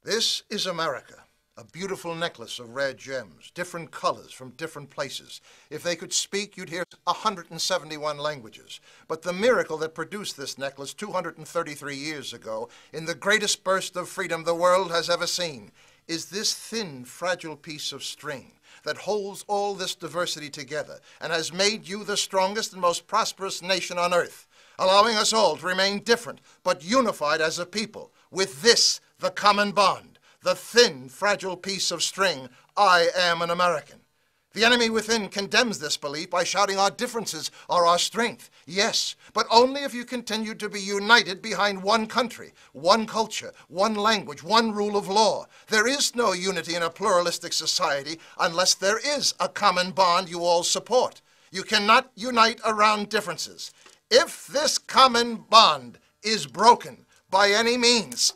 This is America, a beautiful necklace of rare gems, different colors from different places. If they could speak, you'd hear 171 languages. But the miracle that produced this necklace 233 years ago, in the greatest burst of freedom the world has ever seen, is this thin, fragile piece of string that holds all this diversity together and has made you the strongest and most prosperous nation on earth, allowing us all to remain different but unified as a people with this, the common bond, the thin, fragile piece of string, I am an American. The enemy within condemns this belief by shouting our differences are our strength. Yes, but only if you continue to be united behind one country, one culture, one language, one rule of law. There is no unity in a pluralistic society unless there is a common bond you all support. You cannot unite around differences. If this common bond is broken by any means,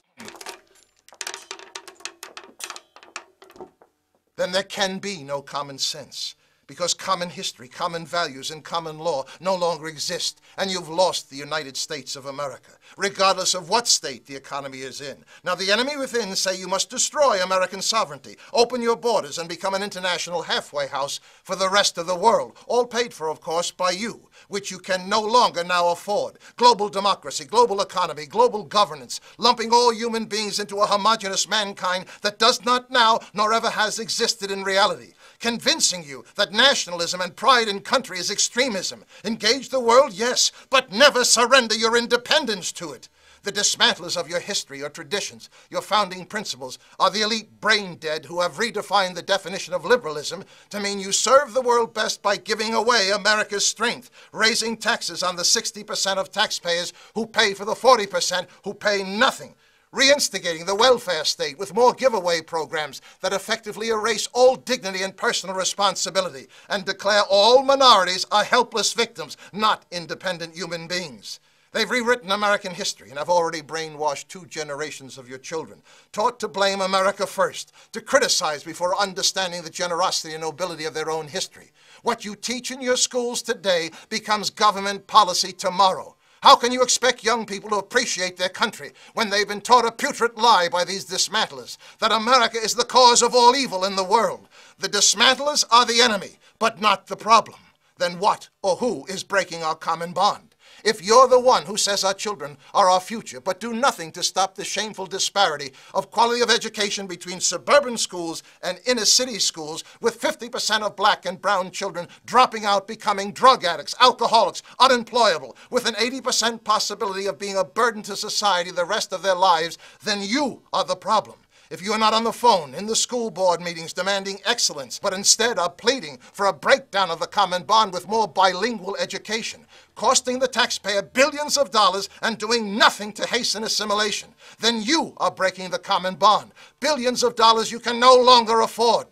then there can be no common sense, because common history, common values, and common law no longer exist, and you've lost the United States of America, regardless of what state the economy is in. Now, the enemy within say you must destroy American sovereignty, open your borders, and become an international halfway house for the rest of the world, all paid for, of course, by you, which you can no longer now afford. Global democracy, global economy, global governance, lumping all human beings into a homogeneous mankind that does not now nor ever has existed in reality. Convincing you that nationalism and pride in country is extremism. Engage the world, yes, but never surrender your independence to it. The dismantlers of your history, your traditions, your founding principles are the elite brain dead who have redefined the definition of liberalism to mean you serve the world best by giving away America's strength, raising taxes on the 60% of taxpayers who pay for the 40% who pay nothing, reinstigating the welfare state with more giveaway programs that effectively erase all dignity and personal responsibility and declare all minorities are helpless victims, not independent human beings. They've rewritten American history and have already brainwashed 2 generations of your children, taught to blame America first, to criticize before understanding the generosity and nobility of their own history. What you teach in your schools today becomes government policy tomorrow. How can you expect young people to appreciate their country when they've been taught a putrid lie by these dismantlers, that America is the cause of all evil in the world? The dismantlers are the enemy, but not the problem. Then what or who is breaking our common bond? If you're the one who says our children are our future, but do nothing to stop the shameful disparity of quality of education between suburban schools and inner city schools, with 50% of black and brown children dropping out, becoming drug addicts, alcoholics, unemployable, with an 80% possibility of being a burden to society the rest of their lives, then you are the problem. If you are not on the phone, in the school board meetings demanding excellence, but instead are pleading for a breakdown of the common bond with more bilingual education, costing the taxpayer billions of dollars and doing nothing to hasten assimilation, then you are breaking the common bond. Billions of dollars you can no longer afford.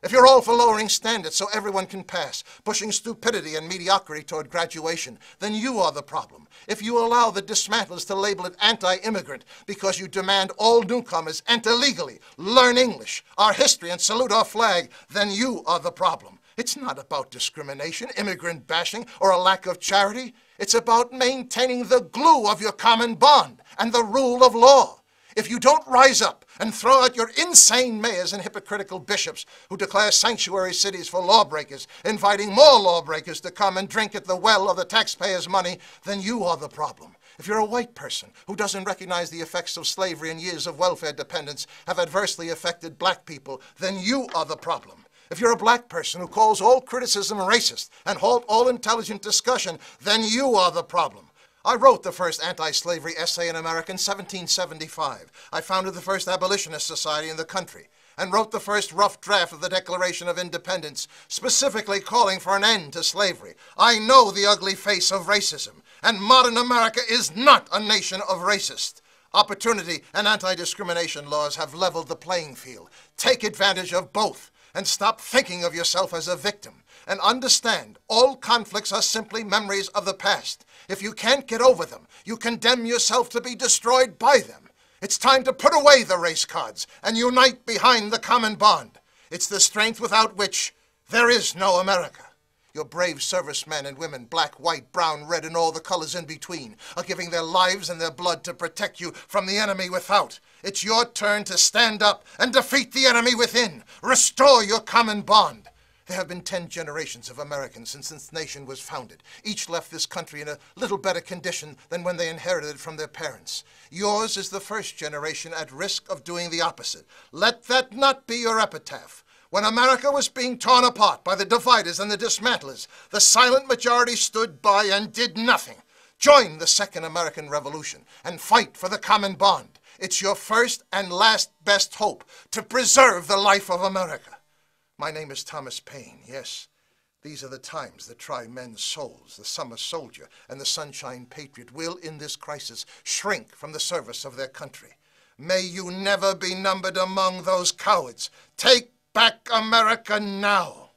If you're all for lowering standards so everyone can pass, pushing stupidity and mediocrity toward graduation, then you are the problem. If you allow the dismantlers to label it anti-immigrant because you demand all newcomers enter legally, learn English, our history, and salute our flag, then you are the problem. It's not about discrimination, immigrant bashing, or a lack of charity. It's about maintaining the glue of your common bond and the rule of law. If you don't rise up and throw out your insane mayors and hypocritical bishops who declare sanctuary cities for lawbreakers, inviting more lawbreakers to come and drink at the well of the taxpayers' money, then you are the problem. If you're a white person who doesn't recognize the effects of slavery and years of welfare dependence have adversely affected black people, then you are the problem. If you're a black person who calls all criticism racist and halt all intelligent discussion, then you are the problem. I wrote the first anti-slavery essay in America in 1775. I founded the first abolitionist society in the country and wrote the first rough draft of the Declaration of Independence, specifically calling for an end to slavery. I know the ugly face of racism, and modern America is not a nation of racists. Opportunity and anti-discrimination laws have leveled the playing field. Take advantage of both and stop thinking of yourself as a victim. And understand, all conflicts are simply memories of the past. If you can't get over them, you condemn yourself to be destroyed by them. It's time to put away the race cards and unite behind the common bond. It's the strength without which there is no America. Your brave servicemen and women, black, white, brown, red, and all the colors in between, are giving their lives and their blood to protect you from the enemy without. It's your turn to stand up and defeat the enemy within. Restore your common bond. There have been 10 generations of Americans since this nation was founded. Each left this country in a little better condition than when they inherited it from their parents. Yours is the first generation at risk of doing the opposite. Let that not be your epitaph. When America was being torn apart by the dividers and the dismantlers, the silent majority stood by and did nothing. Join the Second American Revolution and fight for the common bond. It's your first and last best hope to preserve the life of America. My name is Thomas Paine. Yes, these are the times that try men's souls. The summer soldier and the sunshine patriot will, in this crisis, shrink from the service of their country. May you never be numbered among those cowards. Take back America now.